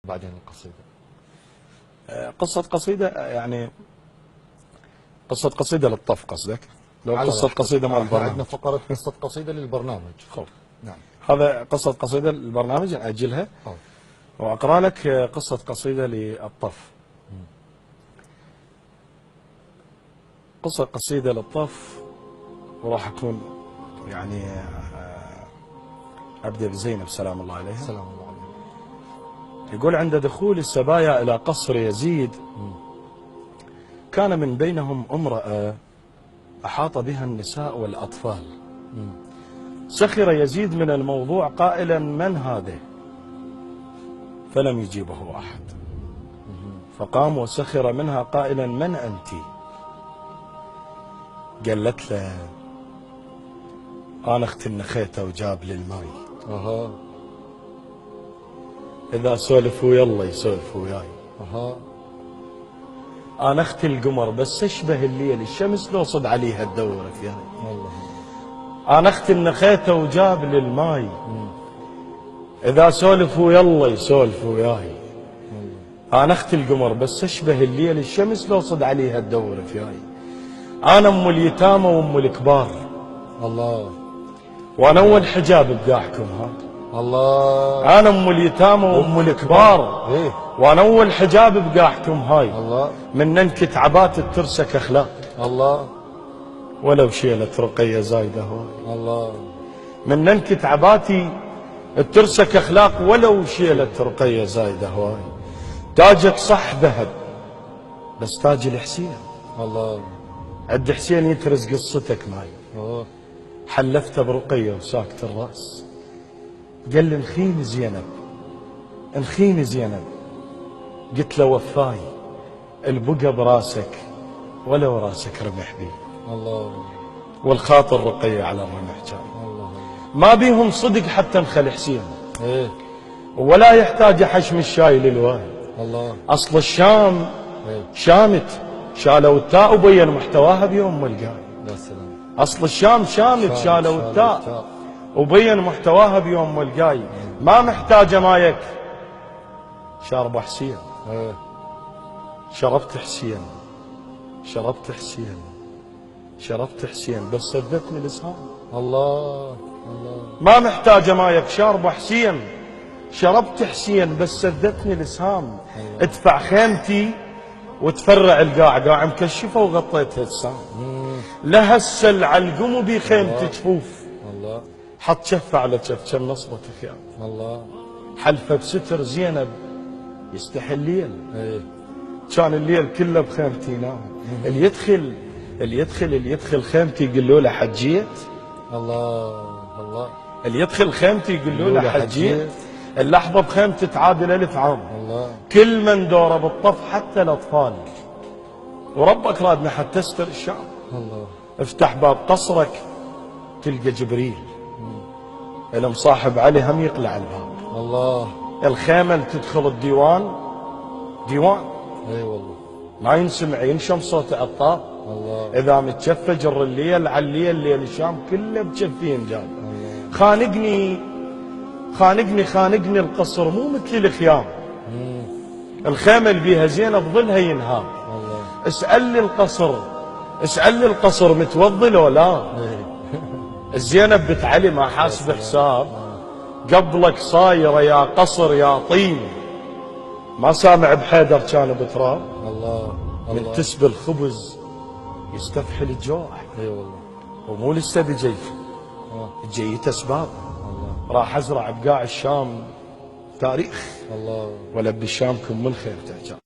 بعدين القصيدة. قصة قصيدة يعني قصة قصيدة للطف قصدك؟ لو قصة قصيدة مع البرنامج عندنا فقرة قصة قصيدة للبرنامج. خوف. نعم. هذا قصة قصيدة للبرنامج أجلها وأقرأ لك قصة قصيدة للطف. قصة قصيدة للطف وراح أكون يعني أبدأ بزينب سلام الله عليها. سلام الله عليها. يقول: عند دخول السبايا إلى قصر يزيد كان من بينهم امرأة أحاط بها النساء والأطفال. سخر يزيد من الموضوع قائلا: من هذا؟ فلم يجيبه أحد. فقام وسخر منها قائلا: من أنت؟ قالت له: أنا أختي النخيته وجاب لي الماي. إذا سولفوا يلا يسولفوا وياي. أنا أختي القمر بس أشبه الليل، الشمس لو صد عليها تدور فيها. أنا أختي النخيته وجاب لي الماي. إذا سولفوا يلا يسولفوا وياي. أنا أختي القمر بس أشبه الليل، الشمس لو صد عليها تدور فياي. أنا أم اليتامى وأم الكبار. الله. وأنا أول حجاب بقاعكم هذا. الله. أنا أم اليتامى وأم الكبار. إيه؟ وأنا أول حجاب بقاعكم هاي. الله. من ننكت عبات الترسك أخلاق. الله. ولو شيلت رقية زايدة هواي. الله. من ننكت عباتي الترسك أخلاق ولو شيلت رقية زايدة هواي. تاجك صح ذهب بس تاج الحسين. الله. عد حسين يترز قصتك معي. حلفته برقية وساكت الرأس. قال لي: انخيني زينب انخيني زينب. قلت له: وفاي البقى براسك ولو راسك رمح بي. الله. والخاطر رقية على الرمح جاي. الله. ما بيهم صدق حتى نخل حسين. إيه؟ ولا يحتاج حشم الشاي للواي. الله. أصل الشام إيه؟ شامت شالوا التاء وبين محتواها بيوم القاي. يا سلام. أصل الشام شامت شالوا التاء وبين محتواها بيوم القاي. ما محتاجة مايك شارب حسين. إيه؟ شربت حسين شربت حسين شربت حسين بس سدتني لسان. الله. الله. ما محتاجة مايك شارب حسين. شربت حسين بس سدتني الاسهام. ادفع خيمتي وتفرع القاع، قاع مكشفه وغطيتها السام. لها السلع القم بخيمتي جفوف. الله. حط شفه على شف كم نصبة خيام. الله. حلفه بستر زينب يستحي الليل. إيه؟ كان الليل كله بخيمتي ينام. اللي يدخل خيمتي يقولوا له: حجيت. الله. الله. اللي يدخل خيمتي يقولوا له: حجيت. اللحظة بخيمتي تعادل 1000 عام. الله. كل من دوره بالطف حتى الأطفال. وربك رادنا حتى تستر الشام. الله. افتح باب قصرك تلقى جبريل المصاحب علي هم يقلع الباب. الله. الخيمة اللي تدخل الديوان ديوان. اي والله. ما ينسمع ينشم صوت عطار. الله. إذا متشفى جر الليل على الليل ليل الشام كله بجفين جاب. خانقني القصر مو مثل الخيام. الخيمة اللي بيها زينب ظلها ينهار. اسأل لي القصر متوضي لو لا. الزينب بنت علي ما حاسب حساب. قبلك صايرة يا قصر يا طين. ما سامع بحيدر كان بتراب. الله. من تسبي الخبز يستفحل الجوع. اي والله. ومو لسه بجي جيت اسباب. راح ازرع بقاع الشام تاريخ. الله. ولا بالشامكم من خير تحجاب.